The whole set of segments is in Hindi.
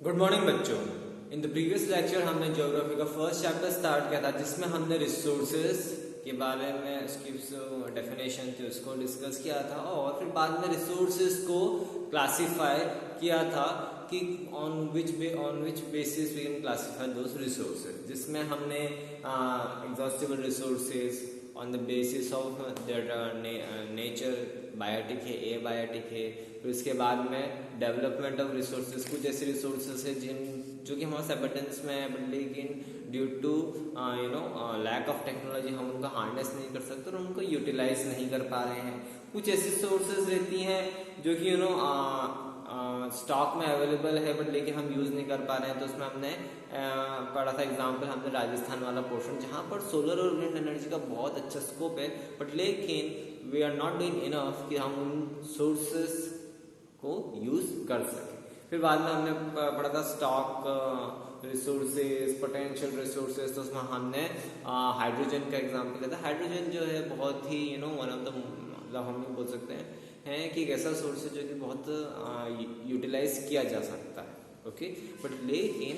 गुड मॉर्निंग बच्चों। इन द प्रीवियस लेक्चर हमने ज्योग्राफी का फर्स्ट चैप्टर स्टार्ट किया था जिसमें हमने रिसोर्सेज के बारे में उसकी डेफिनेशन थी उसको डिस्कस किया था और फिर बाद में रिसोर्सेज को क्लासिफाई किया था कि on which basis we can classify those resources, जिसमें हमने exhaustible resources on the basis of their nature, biotic है, ए बायोटिक है। फिर उसके बाद में डेवलपमेंट ऑफ रिसोर्सेज, कुछ ऐसे रिसोर्सेज है जो कि हमारे एबंडेंस में है बट लेकिन due to lack of technology हम उनका हार्नेस नहीं कर सकते और उनको यूटिलाइज नहीं कर पा रहे हैं। कुछ ऐसी सोर्सेज रहती हैं जो कि स्टॉक में अवेलेबल है बट लेकिन हम यूज नहीं कर पा रहे हैं। तो उसमें हमने पढ़ा था एग्जाम्पल, हमने राजस्थान वाला पोर्शन जहाँ पर सोलर और विंड एनर्जी का बहुत अच्छा स्कोप है बट लेकिन we are not doing enough कि हम उन सोर्सेस को यूज कर सके। फिर बाद में हमने पढ़ा था स्टॉक रिसोर्सेज, पोटेंशियल रिसोर्सेज। तो उसमें हमने हाइड्रोजन का एग्जाम्पल लिया था। हाइड्रोजन जो है बहुत ही वन ऑफ द, मतलब हम नहीं बोल सकते हैं कि एक ऐसा सोर्स है जो कि बहुत यूटिलाइज किया जा सकता है। ओके, बट लेकिन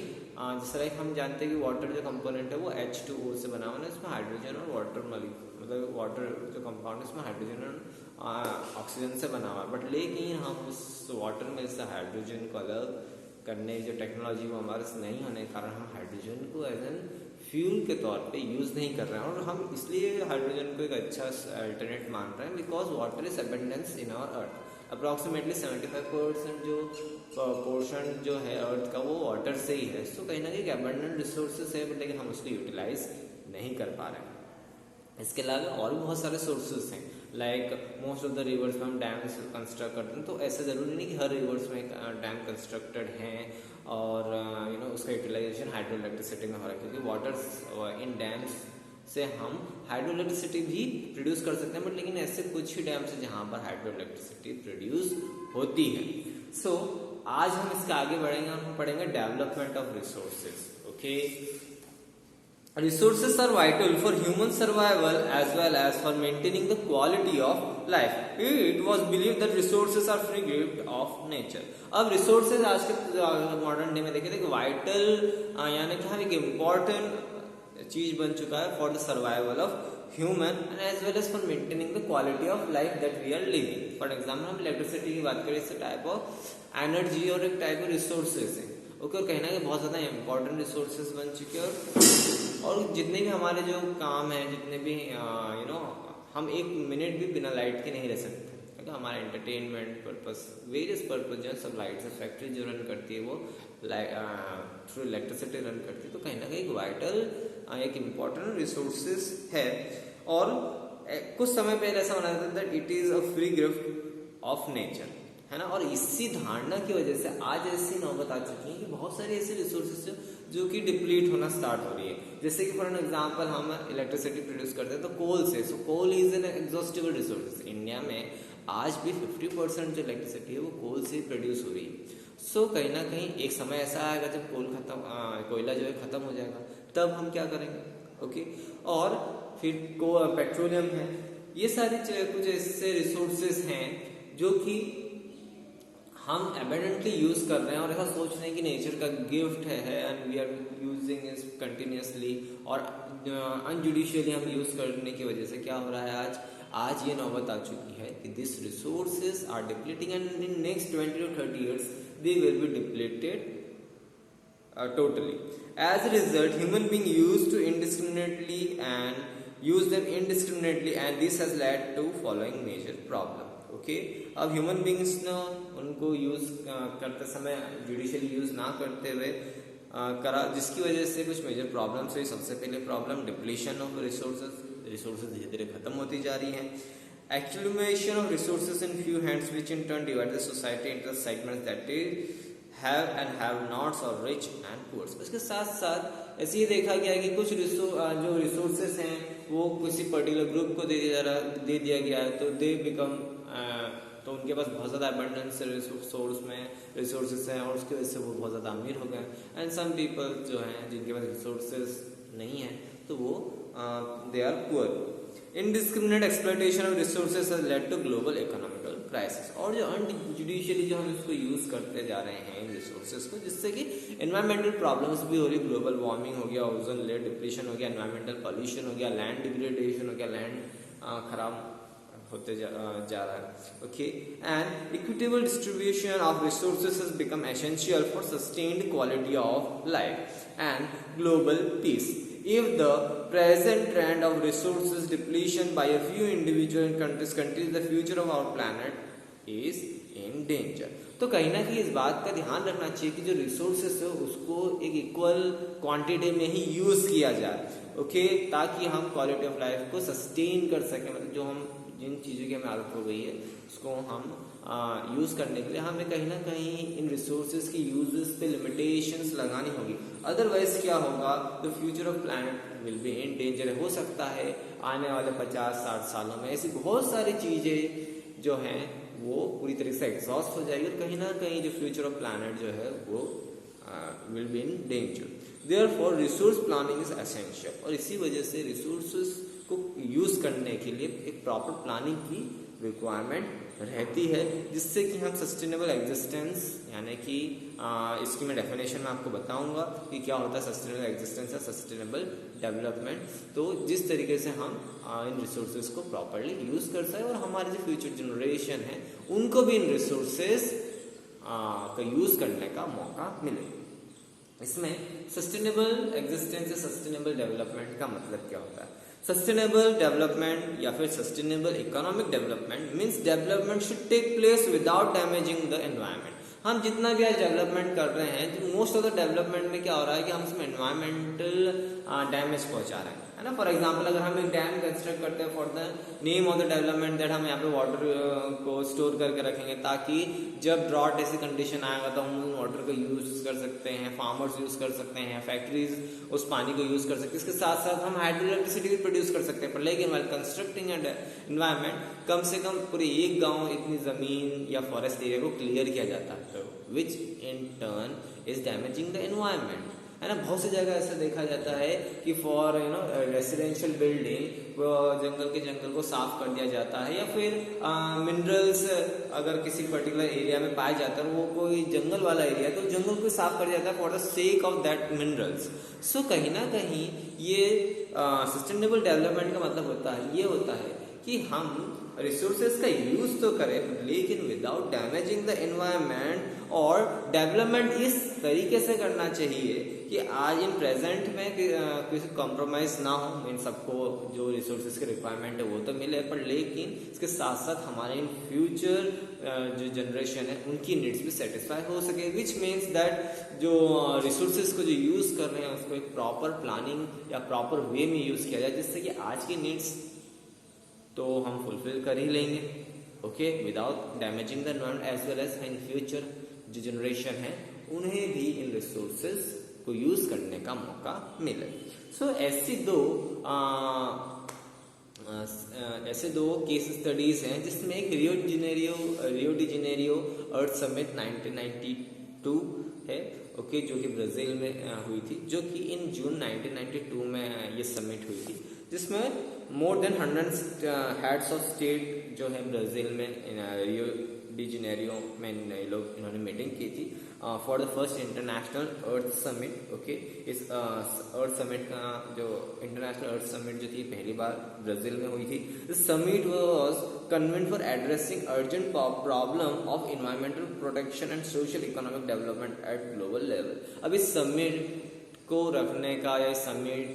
जिस तरह हम जानते हैं कि वाटर जो कंपोनेंट है वो H2O से बना हुआ है, इसमें हाइड्रोजन और वाटर मतलब वाटर जो कंपाउंड है इसमें हाइड्रोजन और ऑक्सीजन से बना हुआ है। बट लेकिन हम उस वाटर में से हाइड्रोजन को अलग करने जो टेक्नोलॉजी वो हमारे से नहीं होने के कारण हम हाइड्रोजन को एज एन फ्यूल के तौर पे यूज नहीं कर रहे हैं। और हम इसलिए हाइड्रोजन को एक अच्छा अल्टरनेट मान रहे हैं because water is abundance in our earth. Approximately 75% जो पोर्शन जो है अर्थ का वो वाटर से ही है। सो कहीं ना कहीं अबंडेंट रिसोर्सेस है बट लेकिन हम उसको यूटिलाइज नहीं कर पा रहे हैं। इसके अलावा और भी बहुत सारे सोर्सेस हैं, like most of the reverse में हम डैम्स कंस्ट्रक्ट करते हैं। तो ऐसा जरूरी नहीं कि हर रिवर्स में डैम कंस्ट्रक्टेड हैं और उसका यूटिलाइजेशन हाइड्रो इलेक्ट्रिसिटी में हो रहा है, क्योंकि वाटर इन डैम्स से हम हाइड्रो इलेक्ट्रिसिटी भी प्रोड्यूस कर सकते हैं बट लेकिन ऐसे कुछ ही डैम्स है जहां पर हाइड्रो इलेक्ट्रिसिटी प्रोड्यूस होती है। सो आज हम इसके आगे बढ़ेंगे और हम पढ़ेंगे development of resources. Okay, resources are vital for human survival as well as for maintaining the quality of life. It was believed that resources are free gift of nature. अब resources आज के मॉडर्न डे में देखें तो वाइटल यानी कि एक इम्पोर्टेंट चीज बन चुका है for the survival of human and as well as for maintaining the quality of life that we are living. For example हम इलेक्ट्रिसिटी की बात करें, इस टाइप ऑफ एनर्जी और एक टाइप ऑफ रिसोर्सेज है। ओके, और कहना कि बहुत ज्यादा इंपॉर्टेंट रिसोर्सेज बन चुके हैं और जितने भी हमारे जो काम है, जितने भी हम एक मिनट भी बिना लाइट के नहीं रह सकते, क्योंकि हमारा एंटरटेनमेंट पर्पस, वेरियस पर्पस जो सब लाइट से, फैक्ट्री जो रन करती है वो थ्रू इलेक्ट्रिसिटी रन करती है। तो कहीं ना कहीं एक वाइटल एक इम्पोर्टेंट रिसोर्सेज है। और कुछ समय पहले ऐसा माना जाता है it is a free gift of nature, है ना। और इसी धारणा की वजह से आज ऐसी नौबत आ चुकी है कि बहुत सारे ऐसे रिसोर्सेज जो कि डिप्लीट होना स्टार्ट हो रही है। जैसे कि फॉर एन एग्जांपल हम इलेक्ट्रिसिटी प्रोड्यूस करते हैं तो कोल से। So coal is an exhaustible resources. India में आज भी 50% जो इलेक्ट्रिसिटी है वो कोल से प्रोड्यूस हो रही है। सो कहीं ना कहीं एक समय ऐसा आएगा जब कोयला जो है खत्म हो जाएगा, तब हम क्या करेंगे। ओके, और फिर पेट्रोलियम है, ये सारे कुछ ऐसे रिसोर्सेज हैं जो कि हम एबंडेंटली यूज कर रहे हैं और ऐसा सोच रहे हैं कि नेचर का गिफ्ट है and we are using it continuously, और अनजुडिशियली हम यूज करने की वजह से क्या हो रहा है, आज ये नौबत आ चुकी है कि this resources are depleting and in next 20 to 30 years they will be depleted totally. As a result, human being used to indiscriminately and use them indiscriminately and this has led to following major problem. Okay, अब ह्यूमन बींग्स ने उनको यूज करते समय जुडिशियली यूज ना करते हुए करा, जिसकी वजह से कुछ मेजर प्रॉब्लम्स हुई। सबसे पहले प्रॉब्लम डिप्लीशन ऑफ रिसोर्सेज धीरे धीरे खत्म होती जा रही है। Accumulation of resources in few hands which in turn divide the society into segments that have and have nots और रिच एंड पुअर। इसके साथ साथ ऐसे ही देखा गया कि कुछ जो रिसोर्सेज हैं वो किसी पर्टिकुलर ग्रुप को दे दिया गया है तो दे बिकम तो उनके पास बहुत ज़्यादा अबंडेंस सोर्स में रिसोर्सेज हैं और उसकी वजह से वो बहुत ज़्यादा अमीर हो गए। एंड सम पीपल जो हैं जिनके पास रिसोर्सेज नहीं है तो वो they are poor. Indiscriminate exploitation of resources has led to global economical crisis, और जो अनजुडिशियली जो हम इसको यूज करते जा रहे हैं इन रिसोर्सेज को, जिससे कि एनवायरमेंटल प्रॉब्लम्स भी हो रही, ग्लोबल वार्मिंग हो गया, ओजोन लेयर डिप्लीशन हो गया, एनवायरमेंटल पॉल्यूशन हो गया, लैंड डिग्रेडेशन हो गया, लैंड खराब होते जा रहा है। Okay, and equitable distribution of resources has become essential for sustained quality of life and global piece. If the present trend of resources depletion by a few individual countries continues, the future of our planet is in danger। तो कहीं ना कहीं इस बात का ध्यान रखना चाहिए कि जो रिसोर्सेस है उसको एक इक्वल क्वांटिटी में ही यूज किया जाए, ओके, ताकि हम क्वालिटी ऑफ लाइफ को सस्टेन कर सकें। मतलब जो हम जिन चीज़ों की हमें आदत हो गई है उसको हम यूज़ करने के लिए हमें कहीं ना कहीं इन रिसोर्सेज की यूजेस पे लिमिटेशंस लगानी होगी, अदरवाइज क्या होगा, the future of planet will be in danger. हो सकता है आने वाले 50-60 सालों में ऐसी बहुत सारी चीज़ें जो हैं वो पूरी तरीके से एग्जॉस्ट हो जाएगी और कहीं ना कहीं जो फ्यूचर ऑफ प्लैनेट जो है वो will be in danger. Therefore resource planning is essential, और इसी वजह से रिसोर्सेज को यूज करने के लिए एक प्रॉपर प्लानिंग की रिक्वायरमेंट रहती है, जिससे कि हम सस्टेनेबल एग्जिस्टेंस, यानी कि इसकी मैं डेफिनेशन में आपको बताऊंगा कि क्या होता है सस्टेनेबल एग्जिस्टेंस और सस्टेनेबल डेवलपमेंट। तो जिस तरीके से हम इन रिसोर्सेज को प्रॉपरली यूज कर सकें और हमारे जो फ्यूचर जनरेशन है उनको भी इन रिसोर्सेज का यूज करने का मौका मिले। इसमें सस्टेनेबल एग्जिस्टेंस या सस्टेनेबल डेवलपमेंट का मतलब क्या होता है? सस्टेनेबल डेवलपमेंट या फिर sustainable economic development means development should take place without damaging the environment. हम जितना भी आज डेवलपमेंट कर रहे हैं तो मोस्ट ऑफ द डेवलपमेंट में क्या हो रहा है कि हम उसमें एनवायरमेंटल डैमेज पहुंचा रहे हैं, है ना। फॉर एग्जांपल अगर हम एक डैम कंस्ट्रक्ट करते हैं for the name of the development that हम यहाँ पे वाटर को स्टोर करके रखेंगे ताकि जब ड्रॉट ऐसी कंडीशन आएगा तो हम उस वाटर को यूज कर सकते हैं, फार्मर्स यूज कर सकते हैं, फैक्ट्रीज उस पानी को यूज कर सकते हैं, इसके साथ साथ हम हाइड्रो इलेक्ट्रिसिटी भी प्रोड्यूस कर सकते हैं। पर लेकिन वाइल कंस्ट्रक्टिंग एंड एनवायरमेंट कम से कम पूरे एक गाँव इतनी जमीन या फॉरेस्ट एरिया को क्लियर किया जाता है, which in turn is damaging the environment, है ना। बहुत सी जगह ऐसा देखा जाता है कि फॉर रेसिडेंशियल बिल्डिंग जंगल को साफ कर दिया जाता है, या फिर मिनरल्स अगर किसी पर्टिकुलर एरिया में पाया जाता है, वो कोई जंगल वाला एरिया है तो जंगल को साफ कर दिया जाता है for the sake of that minerals. So कहीं ना कहीं ये सस्टेनेबल डेवलपमेंट का मतलब होता है कि हम रिसोर्सेज का यूज तो करें लेकिन विदाउट डैमेजिंग द एनवायरनमेंट, और डेवलपमेंट इस तरीके से करना चाहिए कि आज इन प्रेजेंट में किसी कॉम्प्रोमाइज ना हो, इन सबको जो रिसोर्सेज की रिक्वायरमेंट है वो तो मिले, पर लेकिन इसके साथ साथ हमारे इन फ्यूचर जो जनरेशन है उनकी नीड्स भी सेटिस्फाई हो सके, विच मीन्स दैट जो रिसोर्सेज को जो यूज कर रहे हैं उसको एक प्रॉपर प्लानिंग या प्रॉपर वे में यूज किया जाए, जिससे कि आज की नीड्स तो हम फुलफिल कर ही लेंगे, okay, without damaging the environment, as well as in future जो जनरेशन है उन्हें भी इन रिसोर्सेज को यूज करने का मौका मिले। सो ऐसे दो केस स्टडीज हैं जिसमें एक रियो डी जेनेरियो अर्थ समिट 1992 है, ओके, जो कि ब्राजील में हुई थी, जो कि इन जून 1992 में ये समिट हुई थी, जिसमें more than 100 heads of state जो है ब्राजील में रियो डी जेनेरियो में इन्होंने मीटिंग की थी for the first international earth summit, okay. इस अर्थ समिट का जो इंटरनेशनल अर्थ समिट जो थी पहली बार ब्राजील में हुई थी। This summit was convent for addressing urgent problem of environmental protection and social economic development at global level. अब इस समिट को रखने का या समिट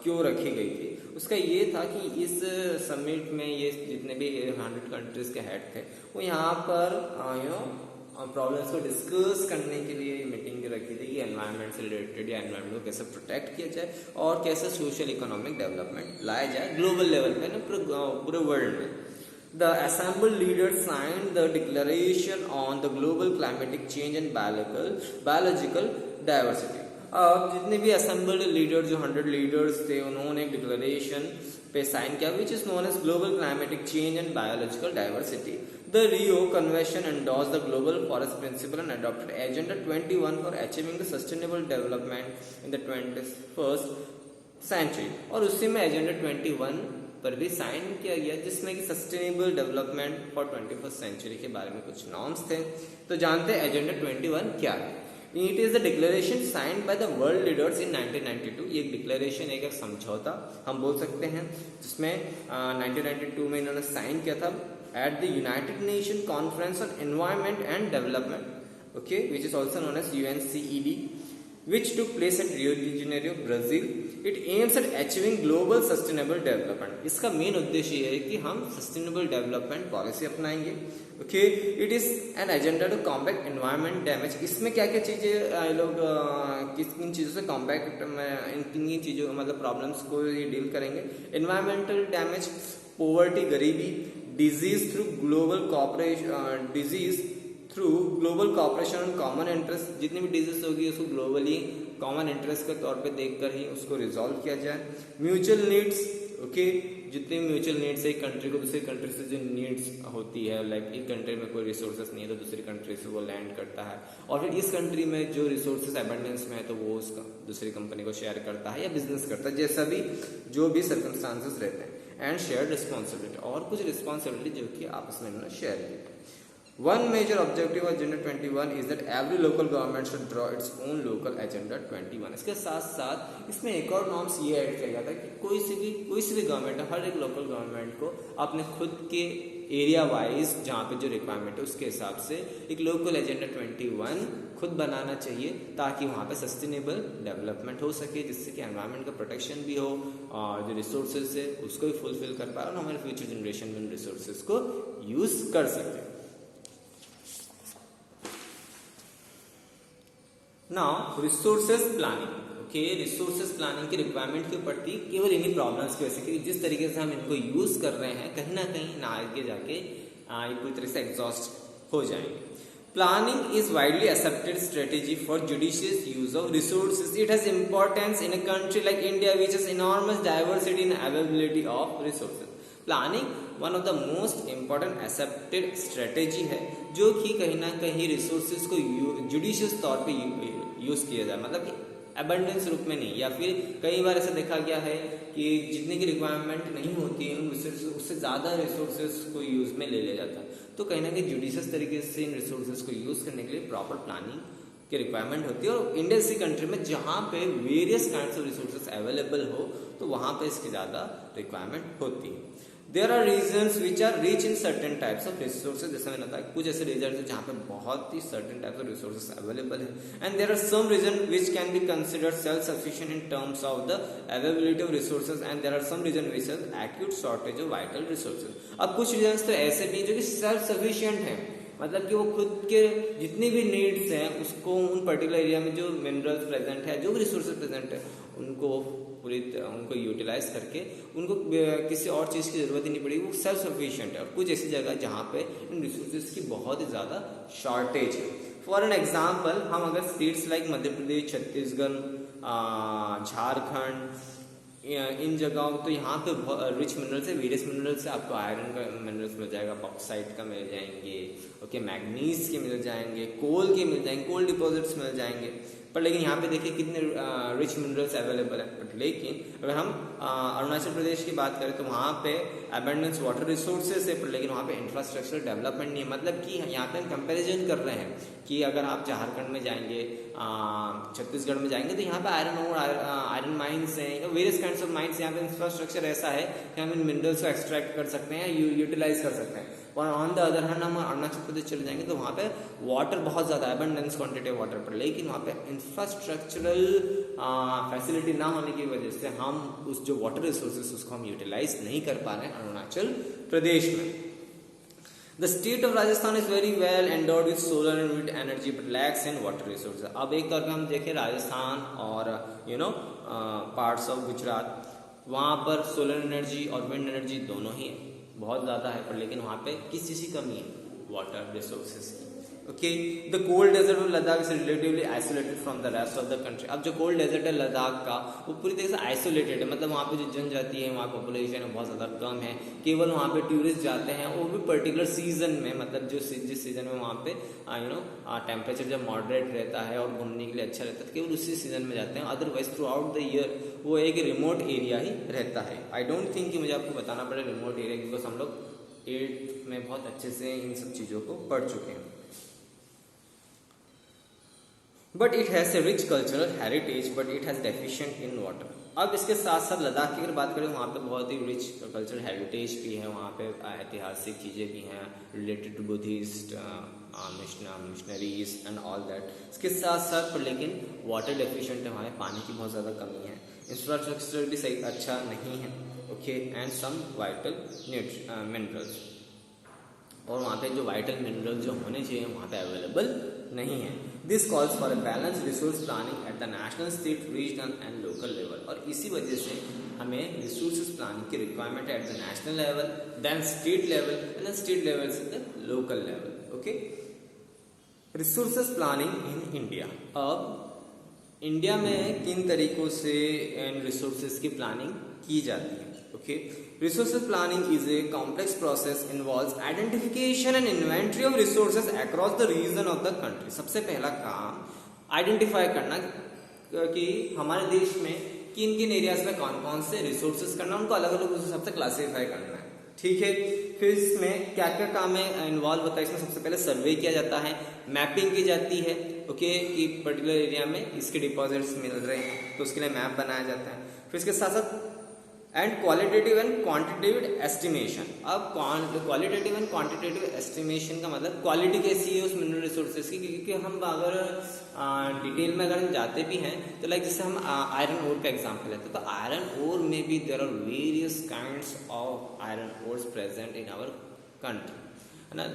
क्यों रखी गई थी, उसका ये था कि इस समिट में ये जितने भी 100 कंट्रीज के हेड थे वो यहाँ पर प्रॉब्लम्स को डिस्कस करने के लिए मीटिंग रखी थी कि एनवायरनमेंट से रिलेटेड या एनवायरनमेंट को कैसे प्रोटेक्ट किया जाए और कैसे सोशल इकोनॉमिक डेवलपमेंट लाया जाए ग्लोबल लेवल पे ना पूरे वर्ल्ड में। The assembled leaders signed the declaration on the global climatic change and biological diversity। अब जितने भी असेंबल्ड लीडर जो 100 लीडर्स थे उन्होंने एक डिक्लेरेशन पे साइन किया which is known as global climatic change and biological diversity. The Rio convention endorsed the global forest principle and adopted agenda 21 for achieving the sustainable development in the 21st century. और उसी में एजेंडा 21 पर भी साइन किया गया, जिसमें कि sustainable development for 21st century के बारे में कुछ नॉर्म्स थे। तो जानते हैं एजेंडा 21 क्या है। It is the declaration signed by the world leaders in 1992। ये एक डिक्लेरेशन, एक समझौता हम बोल सकते हैं, जिसमें 1992 में इन्होंने साइन किया था at the United nation conference on environment and development, okay, which is also known as UNCED, which took place at Rio de Janeiro, Brazil. It aims at achieving global sustainable development. इसका मेन उद्देश्य ये है कि हम सस्टेनेबल डेवलपमेंट पॉलिसी अपनाएंगे। Okay, it is an agenda to combat environment damage. इसमें क्या क्या चीजें लोग किन किन चीजों से कॉम्बैट, किन किन चीजों मतलब प्रॉब्लम्स को ये डील करेंगे। एनवायरमेंटल डैमेज, पॉवर्टी गरीबी, disease through global cooperation, disease through global cooperation और कॉमन इंटरेस्ट। जितनी भी डिजीज होगी उसको ग्लोबली कॉमन इंटरेस्ट के तौर पे देखकर ही उसको रिजॉल्व किया जाए। म्यूचुअल नीड्स, ओके, जितनी म्यूचुअल नीड्स एक कंट्री को दूसरी कंट्री से जो नीड्स होती है, लाइक एक कंट्री में कोई रिसोर्सेस नहीं है तो दूसरी कंट्री से वो लैंड करता है, और फिर इस कंट्री में जो रिसोर्सेस एबंडेंस में है तो वो उसका दूसरी कंपनी को शेयर करता है या बिजनेस करता है, जैसा भी जो भी सर्कमस्टांसेस रहते हैं। एंड शेयर रिस्पॉन्सिबिलिटी, और कुछ रिस्पॉन्सिबिलिटी जो कि आपस में इन्होंने शेयर की। One major objective of Agenda 21 is that every local government should draw its own local Agenda 21। इसके साथ साथ इसमें एक और नॉर्म्स ये ऐड किया गया था कि कोई सी भी गवर्नमेंट, हर एक लोकल गवर्नमेंट को अपने खुद के एरिया वाइज जहाँ पे जो रिक्वायरमेंट है उसके हिसाब से एक लोकल एजेंडा 21 खुद बनाना चाहिए, ताकि वहाँ पे सस्टेनेबल डेवलपमेंट हो सके, जिससे कि एनवायरनमेंट का प्रोटेक्शन भी हो और जो रिसोर्सेज है उसको भी फुलफिल कर पाए और हमारे फ्यूचर जनरेशन में रिसोर्सेज को यूज कर सके। Now resources planning, okay, resources planning की रिक्वायरमेंट क्यों पड़ती, केवल इन्हीं प्रॉब्लम्स की वजह से, क्योंकि जिस तरीके से हम इनको यूज कर रहे हैं कहीं ना कहीं ना आगे जाके पूरी तरह से एग्जॉस्ट हो जाएंगे। Planning is widely accepted strategy for judicious use of resources. It has importance in a country like India which is enormous diversity in availability of resources. Planning one of the most important accepted strategy है, जो कि कहीं ना कहीं रिसोर्सेज को जुडिशियस तौर पे यूज किया जाए, मतलब कि अबंडेंस रूप में नहीं, या फिर कई बार ऐसा देखा गया है कि जितने की रिक्वायरमेंट नहीं होती है उससे ज़्यादा रिसोर्सेज को यूज में ले लिया जाता है। तो कहीं ना कहीं जुडिशियस तरीके से इन रिसोर्सेज को यूज करने के लिए प्रॉपर प्लानिंग की रिक्वायरमेंट होती है। और इंडिया जैसी कंट्री में जहाँ पे various kinds of resources available हो तो वहाँ पे इसकी ज़्यादा रिक्वायरमेंट होती है। There are regions which are rich in certain types of resources, जैसे मैंने बताया कुछ ऐसे रीजन है जहाँ पे बहुत ही certain types of resources available है। And there are some region which can be considered self sufficient in terms of the availability of resources, and there are some region which is acute shortage of vital resources. अब कुछ रीजन्स तो ऐसे भी जो कि सेल्फ सफिशिएंट हैं, मतलब कि वो खुद के जितनी भी नीड्स हैं उसको उन पर्टिकुलर एरिया में जो मिनरल्स प्रेजेंट है, जो भी रिसोर्सेज प्रेजेंट है, उनको यूटिलाइज करके उनको किसी और चीज़ की ज़रूरत ही नहीं पड़ेगी, वो सेल्फ सफिशिएंट है। और कुछ ऐसी जगह जहाँ पे इन रिसोर्सेज की बहुत ही ज़्यादा शॉर्टेज है। फॉर एन एग्जाम्पल, हम अगर स्टेट्स लाइक मध्य प्रदेश, छत्तीसगढ़, झारखंड, इन जगहों तो यहाँ पे रिच मिनरल्स है, वेरियस मिनरल्स है। आपको आयरन का मिनरल्स मिल जाएगा, बॉक्साइट का मिल जाएंगे, ओके, मैग्नीज के मिल जाएंगे, कोल के मिल जाएंगे, कोल डिपॉजिट्स मिल जाएंगे। पर लेकिन यहाँ पे देखिए कितने रिच मिनरल्स अवेलेबल है। बट लेकिन अगर हम अरुणाचल प्रदेश की बात करें तो वहाँ पे अबंडेंस वाटर रिसोर्सेज है, पर लेकिन वहाँ पे इंफ्रास्ट्रक्चर डेवलपमेंट नहीं है। मतलब कि यहाँ पे हम कंपेरिजन कर रहे हैं कि अगर आप झारखंड में जाएंगे, छत्तीसगढ़ में जाएंगे तो यहाँ पे आयरन माइंस हैं, वेरियस काइंड्स ऑफ माइंस। यहाँ पे इंफ्रास्ट्रक्चर ऐसा है कि हम इन मिनरल्स को एक्सट्रैक्ट कर सकते हैं, यूटिलाइज कर सकते हैं। और ऑन द अदर हैंड हम अरुणाचल प्रदेश चले जाएंगे तो वहाँ पे वाटर बहुत ज़्यादा अबंडेंस क्वांटिटी वाटर पर, लेकिन वहाँ पे इंफ्रास्ट्रक्चरल फैसिलिटी ना होने की वजह से हम उस जो वाटर रिसोर्सेज उसको हम यूटिलाइज नहीं कर पा रहे हैं अरुणाचल प्रदेश में। The state of Rajasthan is very well endowed with solar and wind energy but lakhs in water resources. अब एक तौर पर हम देखें राजस्थान और पार्ट्स ऑफ गुजरात, वहाँ पर सोलर एनर्जी और विंड एनर्जी दोनों ही बहुत ज़्यादा है, पर लेकिन वहाँ पे किस चीज़ की कमी है, वाटर रिसोर्सेज की। Okay. The cold desert of Ladakh is relatively isolated from the rest of the country. अब जो कोल्ड डेजर्ट है लद्दाख का वो पूरी तरह से आइसोलेटेड है, मतलब वहाँ पे जो जनजाति है, वहाँ पॉपुलेशन है बहुत ज़्यादा कम है, केवल वहाँ पे टूरिस्ट जाते हैं, वो भी पर्टिकुलर सीजन में, मतलब जो जिस सीजन में वहाँ पे टेम्परेचर जब मॉडरेट रहता है और घूमने के लिए अच्छा रहता है तो केवल उसी सीजन में जाते हैं, otherwise through out the year वो एक रिमोट एरिया ही रहता है। आई डोंट थिंक कि मुझे आपको बताना पड़े रिमोट एरिया, बिकॉज हम लोग 8th में बहुत अच्छे से इन सब चीज़ों को पढ़ चुके हैं। But it has a rich cultural heritage but it has deficient in water. अब इसके साथ साथ लद्दाख की अगर बात करें वहाँ पे बहुत ही रिच कल्चरल हेरिटेज भी है, वहाँ पे ऐतिहासिक चीज़ें भी हैं related to Buddhist missionaries and all that. इसके साथ साथ पर लेकिन वाटर डेफिशिएंट है, वहाँ पे पानी की बहुत ज़्यादा कमी है, इंफ्रास्ट्रक्चर भी सही अच्छा नहीं है, okay, and some vital minerals, और वहाँ पे जो वाइटल मिनरल्स जो होने चाहिए वहाँ पे अवेलेबल नहीं है। This calls for a balance resource planning at the national, state, regional and local level. और इसी वजह से हमें रिसोर्सेज प्लानिंग की रिक्वायरमेंट है at the national level, then state level and then state level से the local level, okay. Resources planning in India. अब इंडिया में किन तरीकों से रिसोर्सेज की प्लानिंग की जाती है, okay. Resources planning is a complex process involves identification and inventory of resources across the region of the country। सबसे पहला काम आइडेंटिफाई करना कि हमारे देश में किन किन एरियाज में कौन कौन से रिसोर्सेज करना, उनको अलग अलग उस हिसाब से क्लासीफाई करना है, ठीक है। फिर इसमें क्या क्या काम है इन्वॉल्व होता है, इसमें सबसे पहले सर्वे किया जाता है, मैपिंग की जाती है, ओके, कि पर्टिकुलर एरिया में इसके डिपॉजिट्स मिल रहे हैं तो उसके लिए मैप बनाया जाता है। फिर इसके साथ साथ and qualitative and quantitative estimation. अब क्वालिटेटिव एंड क्वांटिटेटिव एस्टिमेशन का मतलब क्वालिटी कैसी है उस मिनरल रिसोर्सेज की, क्योंकि हम अगर डिटेल में अगर हम जाते भी हैं तो लाइक जैसे हम आयरन ओर का एग्जांपल लेते हैं तो आयरन ओर में भी there are various kinds of iron ores present in our country, है ना।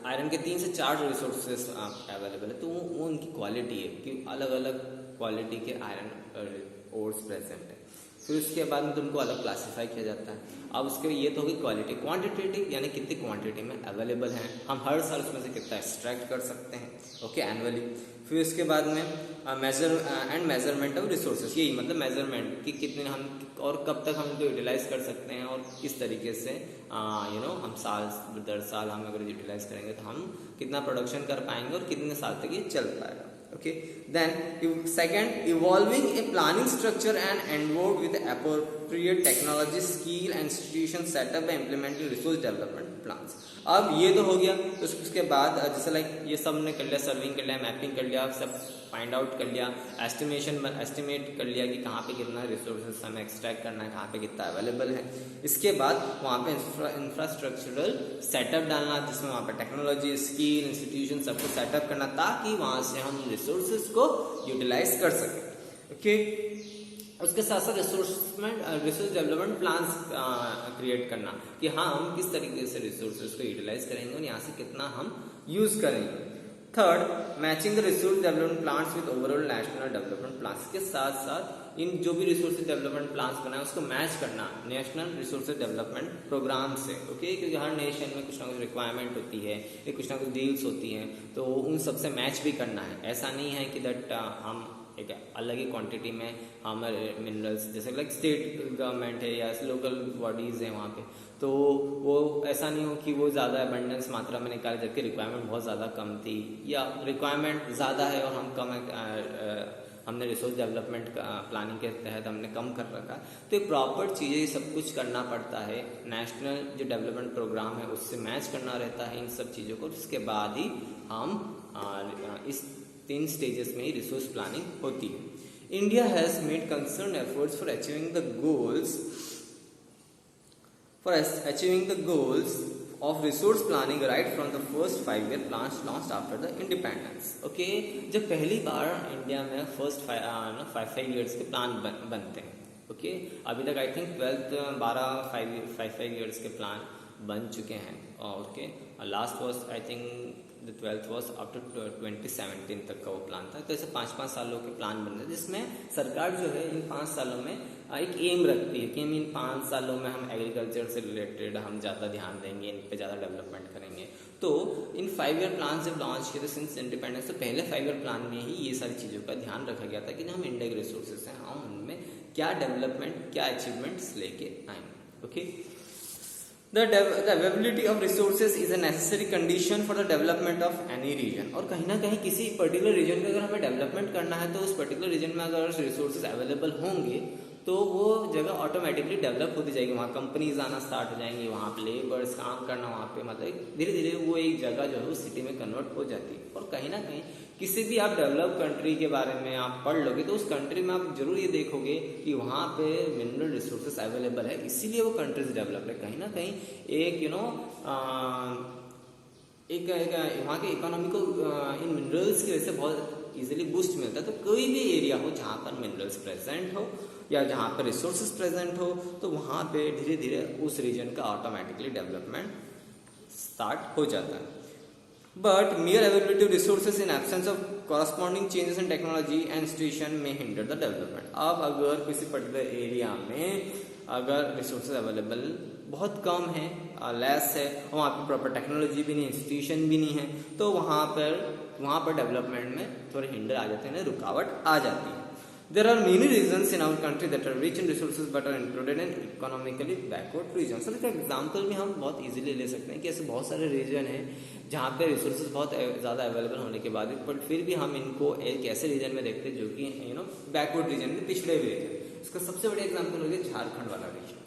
आयरन के 3 से 4 रिसोर्सेज अवेलेबल है, तो वो उनकी क्वालिटी है कि अलग अलग क्वालिटी के आयरन ओर्स प्रेजेंट है। फिर उसके बाद में तो उनको अलग क्लासीफाई किया जाता है। अब उसके ये तो होगी क्वालिटी। क्वांटिटेटिव यानी कितनी क्वांटिटी में अवेलेबल है, हम हर साल उसमें से कितना एक्सट्रैक्ट कर सकते हैं, ओके, एनुअली। फिर उसके बाद में मेजरमेंट ऑफ रिसोर्सेज, यही मतलब मेजरमेंट कि कितने हम और कब तक हम इनको यूटिलाइज कर सकते हैं और किस तरीके से हम साल दर साल हम अगर यूटिलाइज करेंगे तो हम कितना प्रोडक्शन कर पाएंगे और कितने साल तक ये चल पाएगा, okay। Then second, evolving a planning structure and endowed with appropriate technology, skill and institution setup by implementing resource development plans। अब ये तो हो गया, तो उसके बाद जैसे लाइक ये सब ने कर लिया, सर्विंग कर लिया, मैपिंग कर लिया, सब फाइंड आउट कर लिया, एस्टिमेट कर लिया कि कहाँ पे कितना रिसोर्सेज हमें एक्सट्रैक्ट करना है, कहाँ पे कितना अवेलेबल है। इसके बाद वहाँ पे इंफ्रास्ट्रक्चरल सेटअप डालना, जिसमें वहाँ पे टेक्नोलॉजी, स्किल, इंस्टीट्यूशन सबको सेटअप करना ताकि वहाँ से हम रिसोर्सेज को यूटिलाइज कर सकें, ओके। उसके साथ साथ रिसोर्स डेवलपमेंट प्लान्स क्रिएट करना कि हाँ हम किस तरीके से रिसोर्सेज को यूटिलाइज करेंगे और यहाँ से कितना हम यूज करेंगे। Third, matching the resource development plans with overall national development plans के साथ साथ इन जो भी रिसोर्स डेवलपमेंट प्लान्स बनाए उसको मैच करना नेशनल रिसोर्स डेवलपमेंट प्रोग्राम से, ओके, क्योंकि हर नेशन में कुछ ना कुछ रिक्वायरमेंट होती है, कुछ ना कुछ डील्स होती हैं, तो उन सबसे मैच भी करना है। ऐसा नहीं है कि दैट हम एक अलग ही क्वांटिटी में हमारे मिनरल्स जैसे लाइक स्टेट गवर्नमेंट है या लोकल बॉडीज़ हैं वहाँ पे, तो वो ऐसा नहीं हो कि वो ज़्यादा अबंडेंस मात्रा में निकाले जबकि रिक्वायरमेंट बहुत ज़्यादा कम थी, या रिक्वायरमेंट ज़्यादा है और हम कम हमने रिसोर्स डेवलपमेंट प्लानिंग के तहत हमने कम कर रखा। तो ये प्रॉपर चीज़ें सब कुछ करना पड़ता है, नेशनल जो डेवलपमेंट प्रोग्राम है उससे मैच करना रहता है इन सब चीज़ों को। उसके बाद ही हम इस 3 स्टेजेस में ही रिसोर्स प्लानिंग होती है। India has made concern efforts for achieving the goals of resource planning right from the first 5-year plans launched after the independence, okay। जब पहली बार इंडिया में फर्स्ट 5 years के प्लान बनते हैं, ओके। अभी तक आई थिंक 12 5 years के प्लान बन चुके हैं। Okay, last was I think the 12th was after 2017 तक का वो प्लान था। तो ऐसे 5-5 सालों के प्लान बन रहे हैं, जिसमें सरकार जो है इन 5 सालों में एक एम रखती है कि हम इन 5 सालों में हम एग्रीकल्चर से रिलेटेड हम ज़्यादा ध्यान देंगे, इन पे ज़्यादा डेवलपमेंट करेंगे। तो इन 5 ईयर प्लान जब लॉन्च किए थे सिंस इंडिपेंडेंस, तो पहले 5 ईयर प्लान में ही ये सारी चीज़ों का ध्यान रखा गया था कि हम इंडिया के रिसोर्सेज हैं, हम उनमें क्या डेवलपमेंट, क्या अचीवमेंट्स लेके आएंगे। Okay, The availability of resources is a necessary condition for the development of any region। और कहीं ना कहीं किसी पर्टिकुलर रीजन में अगर हमें डेवलपमेंट करना है तो उस पर्टिकुलर रीजन में अगर रिसोर्सेज अवेलेबल होंगे तो वो जगह ऑटोमेटिकली डेवलप होती जाएगी, वहाँ कंपनीज आना स्टार्ट हो जाएंगी, वहाँ पे लेबर्स काम करना, वहाँ पे मतलब धीरे धीरे वो एक जगह जो है उस सिटी में कन्वर्ट हो जाती है। और कहीं ना कहीं किसी भी आप डेवलप कंट्री के बारे में आप पढ़ लोगे तो उस कंट्री में आप जरूर ये देखोगे कि वहाँ पे मिनरल रिसोर्सेस अवेलेबल है, इसीलिए वो कंट्रीज डेवलप है। कहीं ना कहीं एक एक वहाँ के इकोनॉमी को इन मिनरल्स की वजह से बहुत इजीली बूस्ट मिलता है। तो कोई भी एरिया हो जहाँ पर मिनरल्स प्रेजेंट हो या जहाँ पर रिसोर्सेज प्रेजेंट हो तो वहाँ पे धीरे धीरे उस रीजन का ऑटोमेटिकली डेवलपमेंट स्टार्ट हो जाता है। But mere availability of resources in absence of corresponding changes in technology and situation may hinder the development। अब अगर किसी पर्टिकुलर एरिया में अगर रिसोर्सेज अवेलेबल बहुत कम है, लेस है, वहाँ पे प्रॉपर टेक्नोलॉजी भी नहीं, इंस्टीट्यूशन भी नहीं है, तो वहाँ पर डेवलपमेंट में थोड़े हिंडर आ जाते हैं, रुकावट आ जाती है। There are many regions in our country that are rich in resources but are included in economically backward regions। Sir इसका एग्जाम्पल भी हम बहुत इजीली ले सकते हैं कि ऐसे बहुत सारे रीजन हैं जहाँ पे रिसोर्सेज बहुत ज़्यादा अवेलेबल होने के बाद बट फिर भी हम इनको एक ऐसे रीजन में देखते हैं जो कि बैकवर्ड रीजन में, पिछड़े हुए रीजन। इसका सबसे बड़ा एग्जाम्पल हो गया झारखंड वाला रीजन,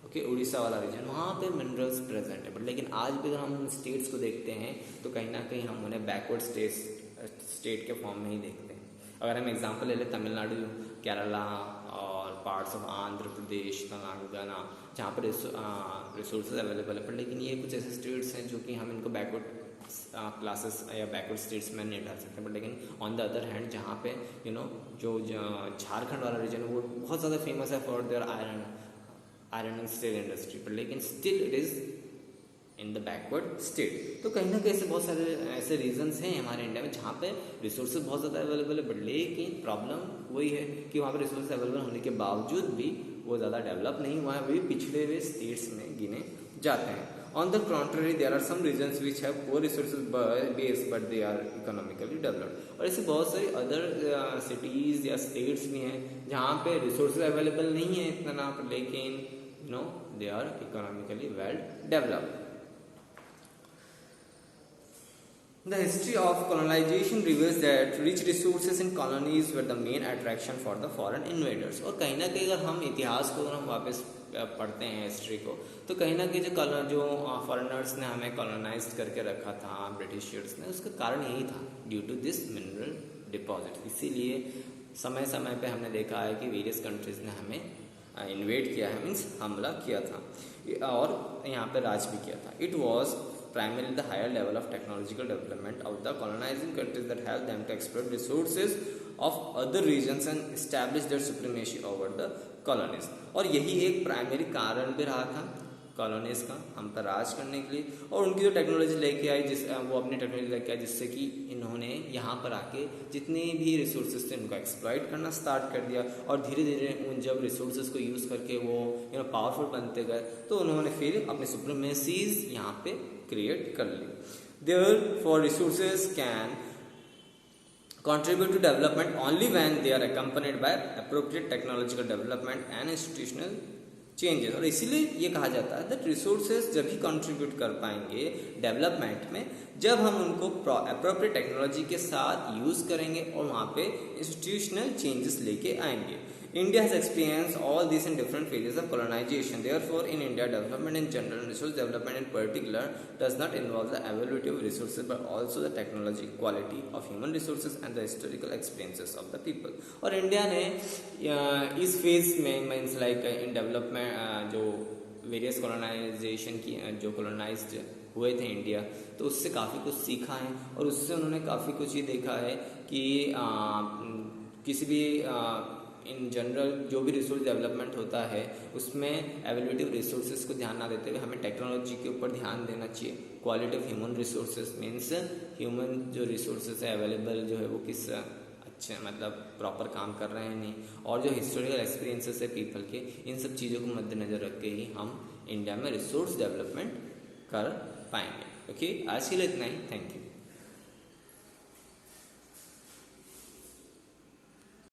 ओके, उड़ीसा वाला रीजन, वहाँ पे मिनरल्स प्रेजेंट है। बट लेकिन आज भी अगर हम स्टेट्स को देखते हैं तो कहीं ना कहीं हम उन्हें बैकवर्ड स्टेट के फॉर्म में ही देखते हैं। अगर हम एग्जांपल ले लें तमिलनाडु, केरला और पार्ट्स ऑफ आंध्र प्रदेश, तेलंगाना, जहाँ पर रिसोर्सेज अवेलेबल है, पर लेकिन ये कुछ ऐसे स्टेट्स हैं जो कि हम इनको बैकवर्ड क्लासेस या बैकवर्ड स्टेट्स में नहीं डाल सकते। बट लेकिन ऑन द अदर हैंड जहाँ पे जो झारखंड वाला रीजन है वो बहुत ज़्यादा फेमस है for their iron and steel industry, पर लेकिन still it is in the backward state. तो कहीं ना कहीं से बहुत सारे ऐसे रीजंस हैं हमारे इंडिया में जहाँ पे रिसोर्सेज बहुत ज़्यादा अवेलेबल है, बट लेकिन प्रॉब्लम वही है कि वहाँ पे रिसोर्सेज अवेलेबल होने के बावजूद भी वो ज़्यादा डेवलप नहीं हुआ है, वही पिछड़े हुए स्टेट्स में गिने जाते हैं। On the contrary there are some regions which have poor resources base but they are economically developed. और ऐसे बहुत सारी अदर सिटीज़ या स्टेट्स भी हैं जहाँ पे रिसोर्सेज अवेलेबल नहीं है इतना, लेकिन they are economically well developed. The history of colonization reveals that rich resources in colonies were the main attraction for the foreign invaders। और कहीं ना कहीं अगर हम इतिहास को अगर हम वापस पढ़ते हैं हिस्ट्री को, तो कहीं ना कहीं जो फॉरेनर्स ने हमें कॉलोनाइज करके रखा था ब्रिटिशर्स ने, उसका कारण यही था due to this mineral deposit. इसीलिए समय समय पे हमने देखा है कि वेरियस कंट्रीज ने हमें इन्वेड किया है, मीन्स हमला किया था और यहाँ पे राज भी किया था। It was primarily the higher level of technological development of the colonizing countries that helped them to exploit resources of other regions and establish their supremacy over the colonies। और यही एक प्राइमरी कारण भी रहा था कॉलोनीज का हम पर राज करने के लिए, और उनकी जो टेक्नोलॉजी लेके आई वो अपनी टेक्नोलॉजी लेके आई जिससे कि इन्होंने यहाँ पर आके जितने भी रिसोर्सेज थे उनको एक्सप्लॉइट करना स्टार्ट कर दिया, और धीरे धीरे उन जब रिसोर्सेज को यूज़ करके वो पावरफुल बनते गए तो उन्होंने फिर अपने सुप्रीमेसीज यहाँ पे क्रिएट कर ली। Therefore, resources can contribute to development only when they are accompanied by appropriate technological development and institutional changes। और इसीलिए ये कहा जाता है that resources जब ही contribute कर पाएंगे डेवलपमेंट में जब हम उनको appropriate टेक्नोलॉजी के साथ यूज़ करेंगे और वहाँ पे institutional changes लेके आएंगे। India has experienced all these in different phases of colonization. Therefore, in India, development in general, resource development in particular, does not involve the availability of resources, but also the technology, quality of human resources, and the historical experiences of the people। और इंडिया ने इस फेज में मीन्स लाइक इन डेवलपमेंट जो वेरियस कॉलोनाइजेशन की जो कॉलोनाइज्ड हुए थे इंडिया, तो उससे काफ़ी कुछ सीखा है और उससे उन्होंने काफ़ी कुछ ये देखा है कि किसी भी इन जनरल जो भी रिसोर्स डेवलपमेंट होता है उसमें अवेलेबिलिटी ऑफ रिसोर्सेज को ध्यान ना देते हुए हमें टेक्नोलॉजी के ऊपर ध्यान देना चाहिए। Quality of human resources means human जो रिसोर्सेज है अवेलेबल जो है वो किस अच्छे मतलब प्रॉपर काम कर रहे हैं नहीं, और जो हिस्टोरिकल एक्सपीरियंसेस है पीपल के, इन सब चीज़ों को मद्देनजर रख के ही हम इंडिया में रिसोर्स डेवलपमेंट कर पाएंगे। ओके, आज के लिए इतना ही। Thank you.